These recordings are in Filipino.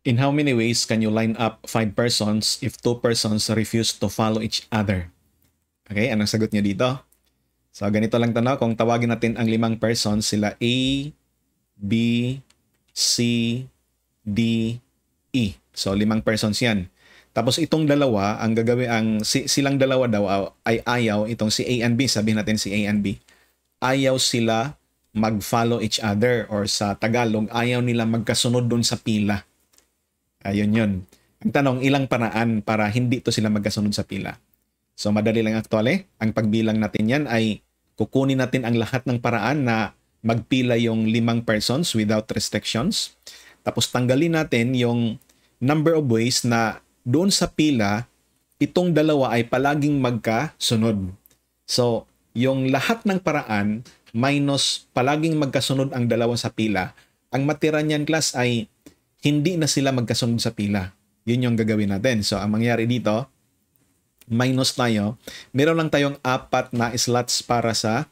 In how many ways can you line up 5 persons if 2 persons refuse to follow each other? Okay, anong sagot niyo dito? So, ganito lang tanong. Kung tawagin natin ang 5 persons, sila A, B, C, D, E. So, 5 persons yan. Tapos itong dalawa, ang gagawin, silang dalawa daw ay ayaw, itong si A and B, sabihin natin si A and B, ayaw sila mag-follow each other, or sa Tagalog, ayaw nila magkasunod dun sa pila. Ayun yun. Ang tanong, ilang paraan para hindi to sila magkasunod sa pila? So, madali lang actually. Ang pagbilang natin yan ay kukunin natin ang lahat ng paraan na magpila yung 5 persons without restrictions. Tapos tanggalin natin yung number of ways na doon sa pila, itong dalawa ay palaging magkasunod. So, yung lahat ng paraan minus palaging magkasunod ang dalawa sa pila, ang matira niyan class ay hindi na sila magkasunod sa pila. Yun yung gagawin natin. So, ang mangyari dito, minus tayo. Meron lang tayong 4 na slots para sa,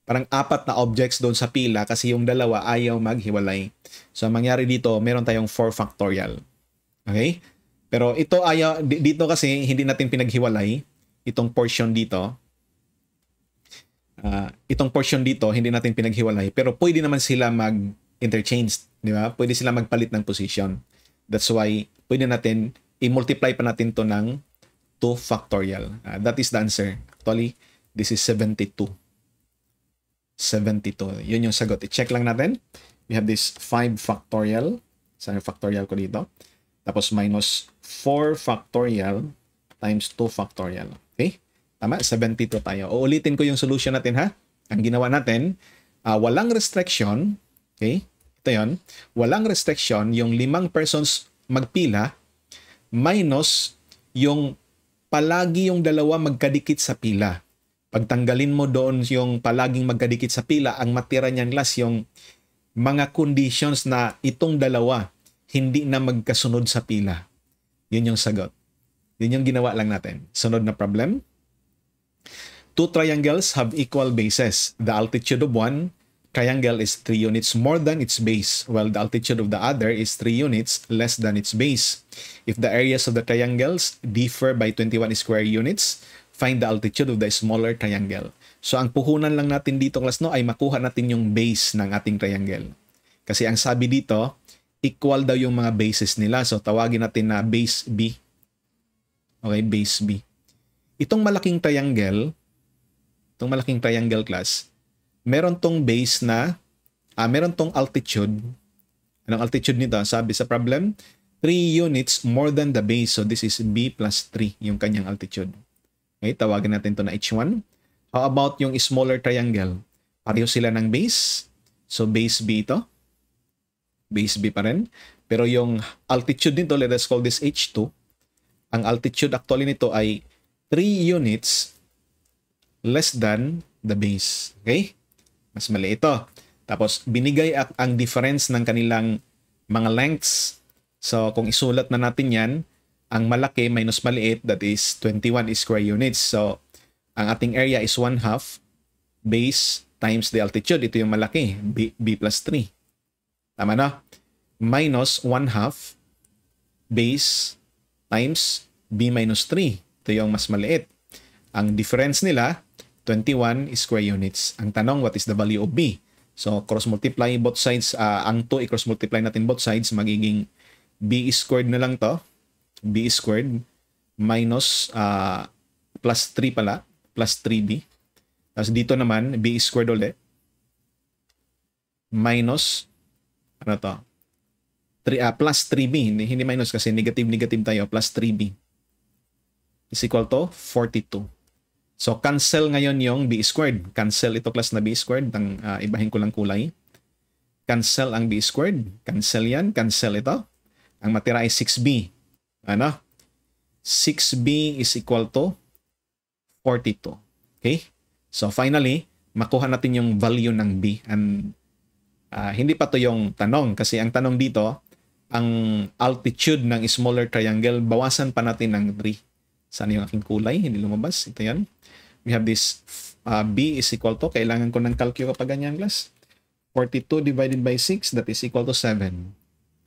parang 4 na objects doon sa pila kasi yung dalawa ayaw maghiwalay. So, ang mangyari dito, meron tayong 4 factorial. Okay? Pero ito ayaw, dito kasi hindi natin pinaghiwalay itong portion dito. Itong portion dito, hindi natin pinaghiwalay. Pero pwede naman sila mag-interchange. Di ba? Pwede sila magpalit ng position. That's why, pwede natin, i-multiply pa natin to ng 2 factorial. That is the answer. Actually, this is 72. 72. Yun yung sagot. I-check lang natin. We have this 5 factorial. Saan yung factorial ko dito? Tapos minus 4 factorial times 2 factorial. Okay? Tama? 72 tayo. Uulitin ko yung solution natin ha. Ang ginawa natin, walang restriction. Okay? Ito yun. Walang restriction. Yung 5 persons magpila minus yung palagi yung dalawa magkadikit sa pila. Pagtanggalin mo doon yung palaging magkadikit sa pila, ang matira niyan class yung mga conditions na itong dalawa hindi na magkasunod sa pila. Yun yung sagot. Yun yung ginawa lang natin. Sunod na problem. 2 triangles have equal bases. The altitude of one triangle is 3 units more than its base, while the altitude of the other is 3 units less than its base. If the areas of the triangles differ by 21 square units, find the altitude of the smaller triangle. So, ang puhunan lang natin dito, class, no, ay makuha natin yung base ng ating triangle. Kasi ang sabi dito, equal daw yung mga bases nila. So, tawagin natin na base B. Okay, base B. Itong malaking triangle class, meron tong base na, meron tong altitude. Anong altitude nito? Sabi sa problem, 3 units more than the base. So, this is B plus 3, yung kanyang altitude. Okay, tawagin natin to na H1. How about yung smaller triangle? Pareho sila ng base. So, base B ito. Base B pa rin. Pero yung altitude nito, let us call this H2. Ang altitude actually nito ay 3 units less than the base. Okay? Mas mali ito. Tapos, binigay ang difference ng kanilang mga lengths. So, kung isulat na natin yan, ang malaki minus maliit, that is 21 square units. So, ang ating area is 1/2 base times the altitude. Ito yung malaki, B plus 3. Tama na? Minus 1/2 base times B minus 3. Ito yung mas maliit. Ang difference nila, 21 square units. Ang tanong, what is the value of B? So, cross-multiply both sides. Ang 2, i-cross-multiply natin both sides. Magiging B squared na lang to. B squared minus plus 3 pala. Plus 3B. Tapos dito naman, B squared ulit. Minus ano to? Plus 3b. Hindi minus kasi negative tayo. Plus 3b is equal to 42. So, cancel ngayon yung b squared. Cancel ito class na b squared. Ibahin ko lang kulay. Cancel ang b squared. Cancel yan. Cancel ito. Ang matira ay 6b. Ano? 6b is equal to 42. Okay? So, finally, makuha natin yung value ng b. And hindi pa to yung tanong kasi ang tanong dito, ang altitude ng smaller triangle, bawasan pa natin ng 3. Saan yung aking kulay? Hindi lumabas. Ito yan. We have this B is equal to, kailangan ko ng calcio kapag ganyan class. 42 divided by 6, that is equal to 7.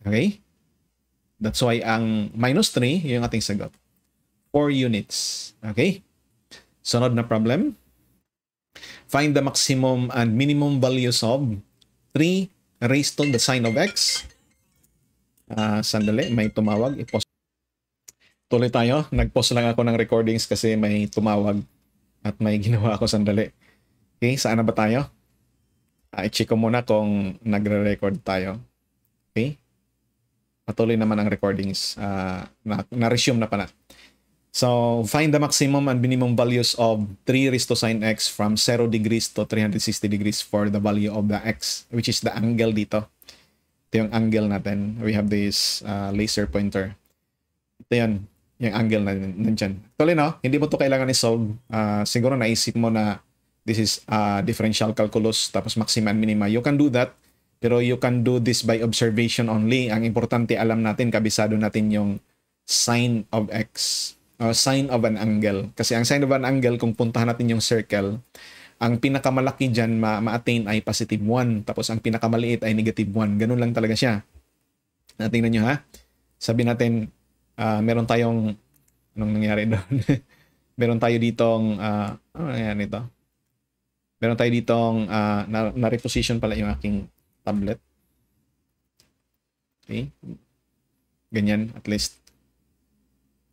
Okay? That's why ang minus 3 yung ating sagot. 4 units. Okay? Sunod na problem. Find the maximum and minimum values of 3 raised to the sign of x. Sandali, may tumawag. I-pause. Tuloy tayo. Nag-pause lang ako ng recordings kasi may tumawag at may ginawa ako sandali. Okay, saan na ba tayo? I-check ko muna kung nagre-record tayo. Okay? Patuloy naman ang recordings. Na-resume na pala. So, find the maximum and minimum values of 3 raised to sin x from 0 degrees to 360 degrees for the value of the x, which is the angle dito. Ito yung angle natin. We have this laser pointer. Ito yan, yung angle na nandyan. Actually, no, hindi mo ito kailangan i-solve. Siguro naisip mo na this is differential calculus, tapos maxima and minima. You can do that, pero you can do this by observation only. Ang importante, alam natin, kabisado natin yung sine of x. Sine of an angle. Kasi ang sine of an angle, kung puntahan natin yung circle, ang pinakamalaki dyan ma-attain ay positive 1. Tapos ang pinakamaliit ay negative 1. Ganun lang talaga siya. Tingnan nyo ha. Sabi natin, meron tayong, anong nangyari doon? Meron tayo ditong, ano nangyari nito? Meron tayo ditong, na-reposition pala yung aking tablet. Okay. Ganyan, at least.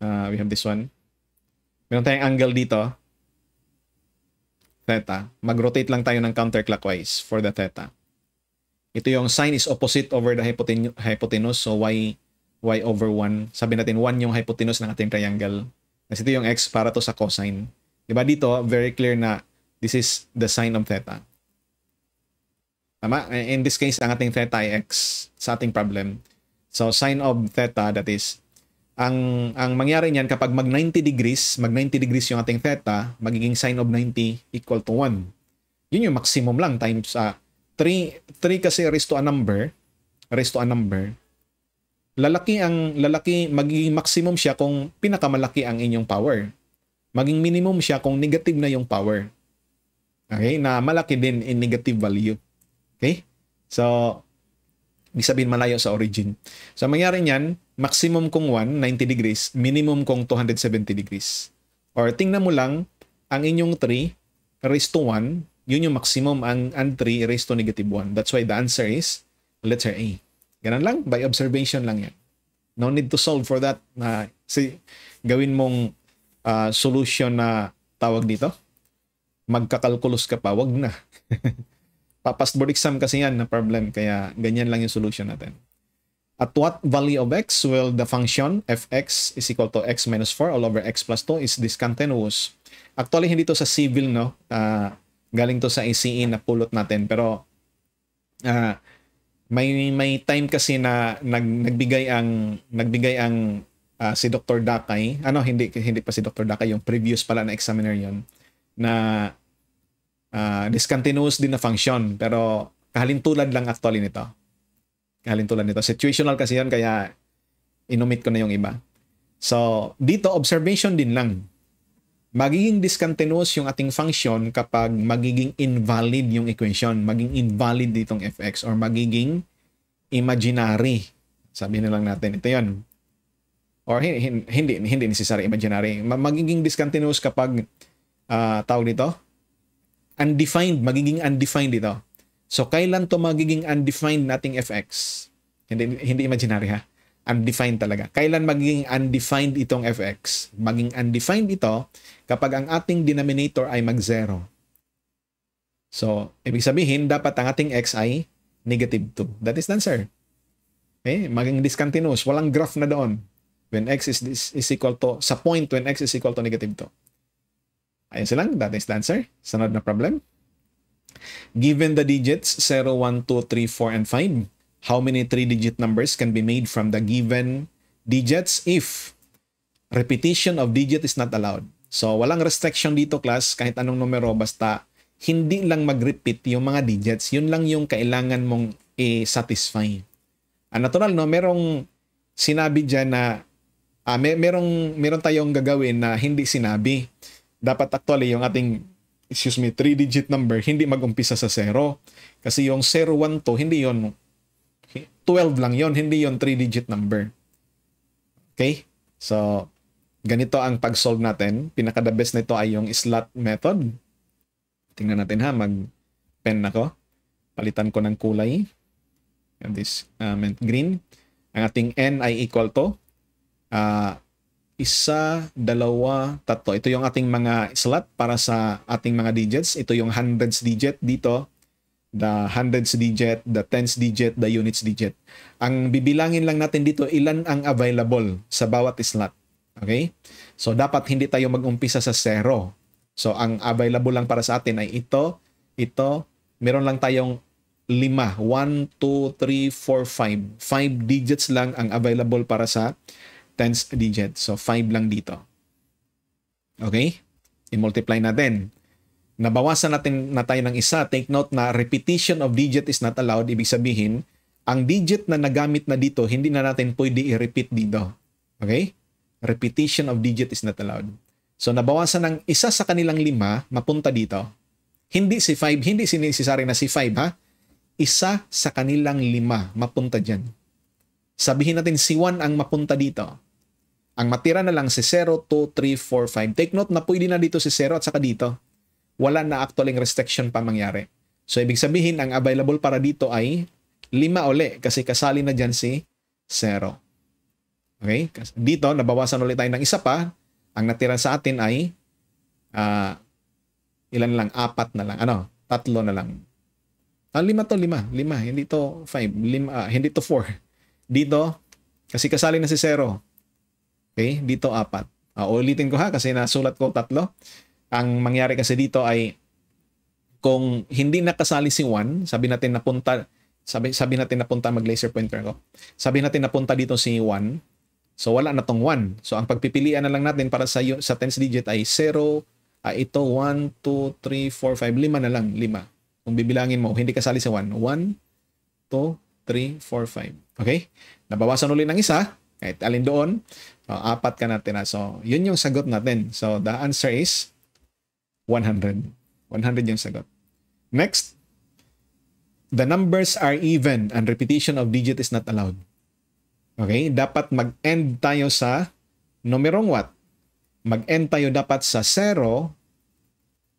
We have this one. Meron tayong angle dito. Theta. Mag-rotate lang tayo ng counterclockwise for the theta. Ito yung sine is opposite over the hypotenuse. So, y over 1. Sabi natin, 1 yung hypotenuse ng ating triangle. Kasi ito yung x para to sa cosine. Diba dito, very clear na this is the sine of theta. Tama? In this case, ang ating theta ay x sa ating problem. So, sine of theta, that is, ang mangyari niyan kapag mag 90 degrees yung ating theta, magiging sine of 90 equal to 1. Yun yung maximum lang times 3 kasi raised to a number. Lalaki magiging maximum siya kung pinakamalaki ang inyong power. Maging minimum siya kung negative na yung power. Okay? Na malaki din in negative value. Okay? So, ibig sabihin malayo sa origin. So, mangyari niyan, maximum kung 90 degrees, minimum kung 270 degrees. Or tingnan mo lang, ang inyong 3 raised to 1, yun yung maximum, ang 3 raised to negative 1. That's why the answer is letter A. Ganun lang, by observation lang yan. No need to solve for that. Gawin mong solution na tawag dito. Magkakalkulus ka pa, wag na. Past board exam kasi yan na problem, kaya ganyan lang yung solution natin. At what value of x will the function fx is equal to x minus 4 all over x plus 2 is discontinuous? Actually, hindi to sa civil, no? Galing to sa ACE na pulot natin. Pero may time kasi na nagbigay ang si Dr. Dakay. Hindi pa si Dr. Dakay, yung previous pala na examiner yon, na discontinuous din na function. Pero kahalintulad lang actually nito. Situational kasi yan, kaya inumit ko na yung iba. So, dito, observation din lang. Magiging discontinuous yung ating function kapag magiging invalid yung equation. Maging invalid ditong fx or magiging imaginary. Sabihin na lang natin, ito yun. Or hindi necessary imaginary. Magiging discontinuous kapag, tawag dito, undefined. Magiging undefined dito. So, kailan to magiging undefined nating fx? Hindi imaginary ha. Undefined talaga. Kailan magiging undefined itong fx? Maging undefined ito kapag ang ating denominator ay mag-0. So, ibig sabihin, dapat ang ating x ay negative 2. That is the answer. Okay? Maging discontinuous. Walang graph na doon. When x is equal to, sa point when x is equal to negative 2. Ayun silang. That is the answer. Sunod na problem. Given the digits 0, 1, 2, 3, 4, and 5, how many 3-digit numbers can be made from the given digits if repetition of digit is not allowed? So, walang restriction dito, class, kahit anong numero, basta hindi lang mag-repeat yung mga digits. Yun lang yung kailangan mong i-satisfy. Natural, no? Merong sinabi dyan na meron tayong gagawin na hindi sinabi. Dapat actually yung ating 3-digit number, hindi mag-umpisa sa 0. Kasi yung 0, 1, 2, hindi yon 12 lang yon, hindi yon 3-digit number. Okay? So, ganito ang pag-solve natin. Pinaka-the best nito ay yung slot method. Tingnan natin ha, mag-pen ako. Palitan ko ng kulay. And this green. Ang ating n ay equal to isa, dalawa, tatlo. Ito yung ating mga slot para sa ating mga digits. Ito yung hundreds digit dito. The hundreds digit, the tens digit, the units digit. Ang bibilangin lang natin dito, ilan ang available sa bawat slot. Okay? So, dapat hindi tayo mag-umpisa sa 0. So, ang available lang para sa atin ay ito. Meron lang tayong 5. 1, 2, 3, 4, 5. 5 digits lang ang available para sa tens digit. So, 5 lang dito. Okay? I-multiply natin. Nabawasan natin na tayo ng isa. Take note na repetition of digit is not allowed. Ibig sabihin, ang digit na nagamit na dito, hindi na natin pwede i-repeat dito. Okay? Repetition of digit is not allowed. So, nabawasan ng isa sa kanilang 5, mapunta dito. Hindi si 5, hindi sinisari na si 5, ha? Isa sa kanilang 5, mapunta dyan. Sabihin natin si 1 ang mapunta dito. Ang matira na lang si 0, 2, 3, 4, 5. Take note na pwede na dito si 0 at saka dito. Wala na actually restriction pa mangyari. So, ibig sabihin, ang available para dito ay 5 uli kasi kasali na dyan si 0. Okay? Dito, nabawasan ulit tayo ng isa pa. Ang natira sa atin ay ilan lang? 4 na lang. 3 na lang. 5 to, 5. Hindi to 5. Hindi to 4. Dito, kasi kasali na si 0. Okay? Dito 4. Ulitin ko ha kasi nasulat ko 3. Ang mangyari kasi dito ay kung hindi nakasali si 1, sabi natin napunta mag-laser pointer ko. Sabi natin napunta dito si 1. So wala na tong 1. So ang pagpipilian na lang natin para sa tens digit ay 0, ito 1, 2, 3, 4, 5, 5 na lang, 5. Kung bibilangin mo, hindi kasali sa 1. 1, 2, 3, 4, 5. Okay? Nabawasan ulit ng isa. Kahit alin doon. So, 4 ka natin. So, yun yung sagot natin. So, the answer is 100. 100 yung sagot. Next. The numbers are even and repetition of digit is not allowed. Okay? Dapat mag-end tayo sa numerong what? Mag-end tayo dapat sa 0,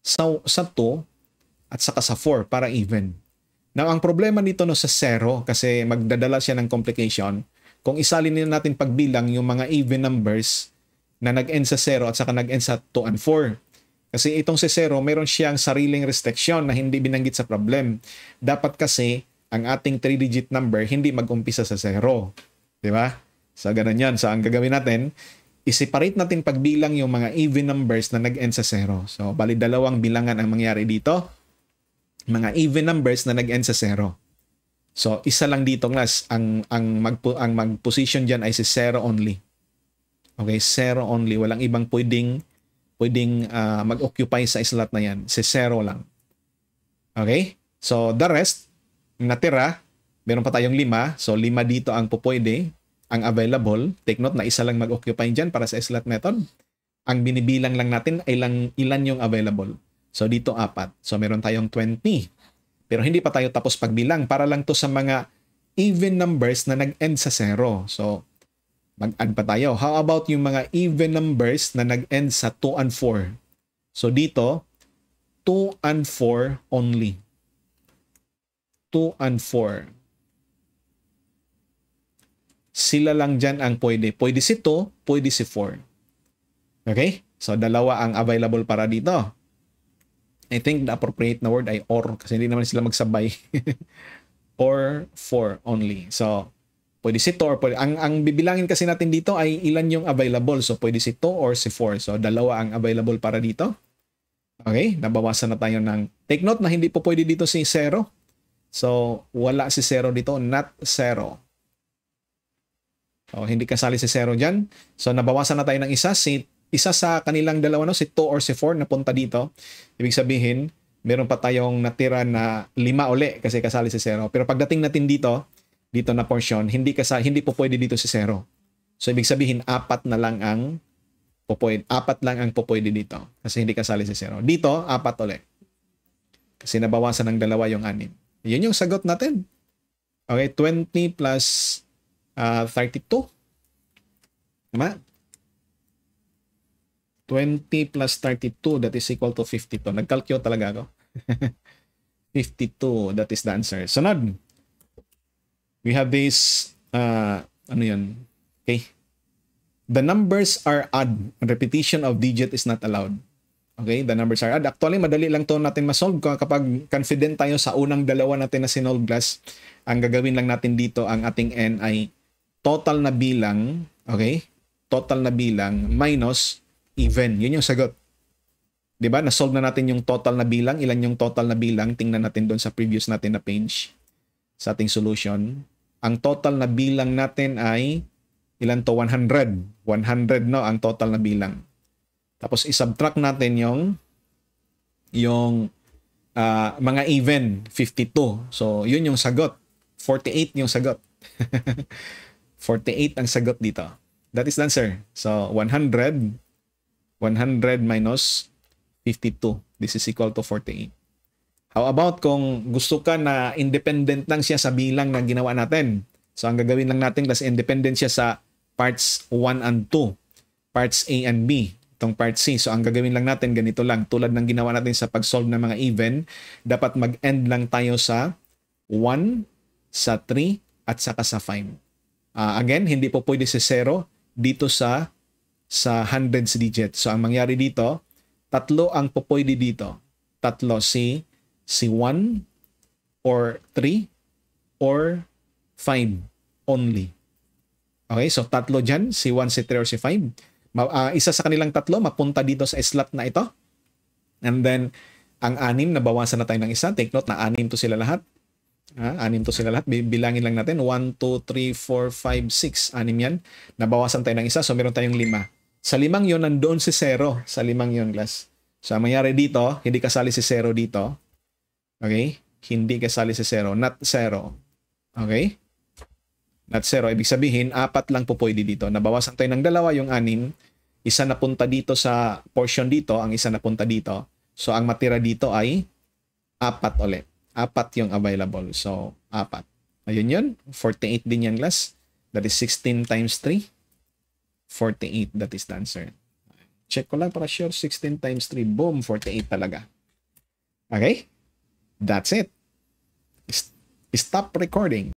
sa 2, at saka sa 4 para even. Now, ang problema nito sa 0 kasi magdadala siya ng complication. Kung isalin natin pagbilang yung mga even numbers na nag-end sa 0 at saka nag-end sa 2 and 4. Kasi itong si 0, meron siyang sariling restriction na hindi binanggit sa problem. Dapat kasi ang ating 3-digit number hindi mag-umpisa sa 0. Di ba? So, ganun yan. So, ang gagawin natin, i-separate natin pagbilang yung mga even numbers na nag-end sa 0. So, bali dalawang bilangan ang mangyari dito. Mga even numbers na nag-end sa 0. So, isa lang dito, class. Ang mag-position dyan ay si 0 only. Okay, 0 only. Walang ibang pwedeng mag-occupy sa slot na yan. Si 0 lang. Okay? So, the rest, natira, meron pa tayong 5. So, 5 dito ang pupwede, ang available. Take note na isa lang mag-occupy dyan para sa slot method. Ang binibilang lang natin ay ilan yung available. So, dito 4. So, meron tayong 20. Pero hindi pa tayo tapos pagbilang. Para lang to sa mga even numbers na nag-end sa 0. So, mag-add pa tayo. How about yung mga even numbers na nag-end sa 2 and 4? So, dito, 2 and 4 only. 2 and 4. Sila lang dyan ang pwede. Pwede si 2, pwede si 4. Okay? So, dalawa ang available para dito. I think the appropriate na word ay or kasi hindi naman sila magsabay. Or 4 only. So, pwede si 2 or pwede. Ang bibilangin kasi natin dito ay ilan yung available. So, pwede si 2 or si 4. So, dalawa ang available para dito. Okay? Nabawasan na tayo ng... Take note na hindi po pwede dito si 0. So, wala si 0 dito. Not 0. So, hindi kasali si 0 dyan. So, nabawasan na tayo ng isa sa kanilang dalawa, si 2 or si 4 na punta dito. Ibig sabihin, meron pa tayong natira na 5 uli kasi kasali si 0. Pero pagdating natin dito na portion, hindi po pwede dito si 0. So, ibig sabihin, 4 lang ang pupwede dito kasi hindi kasali si 0. Dito, 4 uli. Kasi nabawasan ng 2 yung 6. Yun yung sagot natin. Okay, 20 plus 32. Tama? 20 plus 32, that is equal to 52. Nag-calculate talaga ako. 52, that is the answer. Sunod. We have this, ano yun? Okay. The numbers are odd. Repetition of digit is not allowed. Okay, the numbers are odd. Actually, madali lang to natin masolve kapag confident tayo sa unang dalawa natin na sinolve class. Ang gagawin lang natin dito, ang ating n ay total na bilang, okay? Total na bilang minus even. Yun yung sagot. 'Di ba? Na-solve na natin yung total na bilang. Ilan yung total na bilang? Tingnan natin doon sa previous natin na page sa ating solution. Ang total na bilang natin ay ilan to? 100. 100 no ang total na bilang. Tapos i-subtract natin yung mga even 52. So yun yung sagot. 48 yung sagot. 48 ang sagot dito. That is the answer. So 100 minus 52. This is equal to 48. How about kung gusto ka na independent lang siya sa bilang na ginawa natin? So ang gagawin lang natin is independent siya sa parts 1 and 2. Parts A and B. Itong part C. So ang gagawin lang natin ganito lang. Tulad ng ginawa natin sa pag-solve ng mga even, dapat mag-end lang tayo sa 1, sa 3, at saka sa 5. Again, hindi po pwede si 0 dito sa hundreds digit. So ang mangyari dito, tatlo ang po pwede dito. Tatlo, si 1 or 3 or 5 only. Okay, so tatlo dyan, si 1, si 3, or si 5. Isa sa kanilang tatlo mapunta dito sa slot na ito. And then, ang 6, nabawasan na tayo ng isa. Take note na 6 to sila lahat. 6 to sila lahat. Bilangin lang natin. 1, 2, 3, 4, 5, 6. 6 yan. Nabawasan tayo ng isa. So, meron tayong 5. Sa 5 yun, nandoon si 0. Sa 5 yun, class. So, ang mangyari dito, hindi kasali si 0 dito. Okay? Hindi kasali si 0. Not 0. Okay? Not 0. Ibig sabihin, 4 lang po pwede dito. Nabawasan tayo ng 2, yung 6. Isa napunta dito sa portion dito, ang isa napunta dito. So, ang matira dito ay 4 ulit. 4 yung available. So, 4. Ayun yun. 48 din yan, class. That is 16 times 3. 48. That is the answer. Check ko lang para sure. 16 times 3. Boom. 48 talaga. Okay? That's it. Stop recording.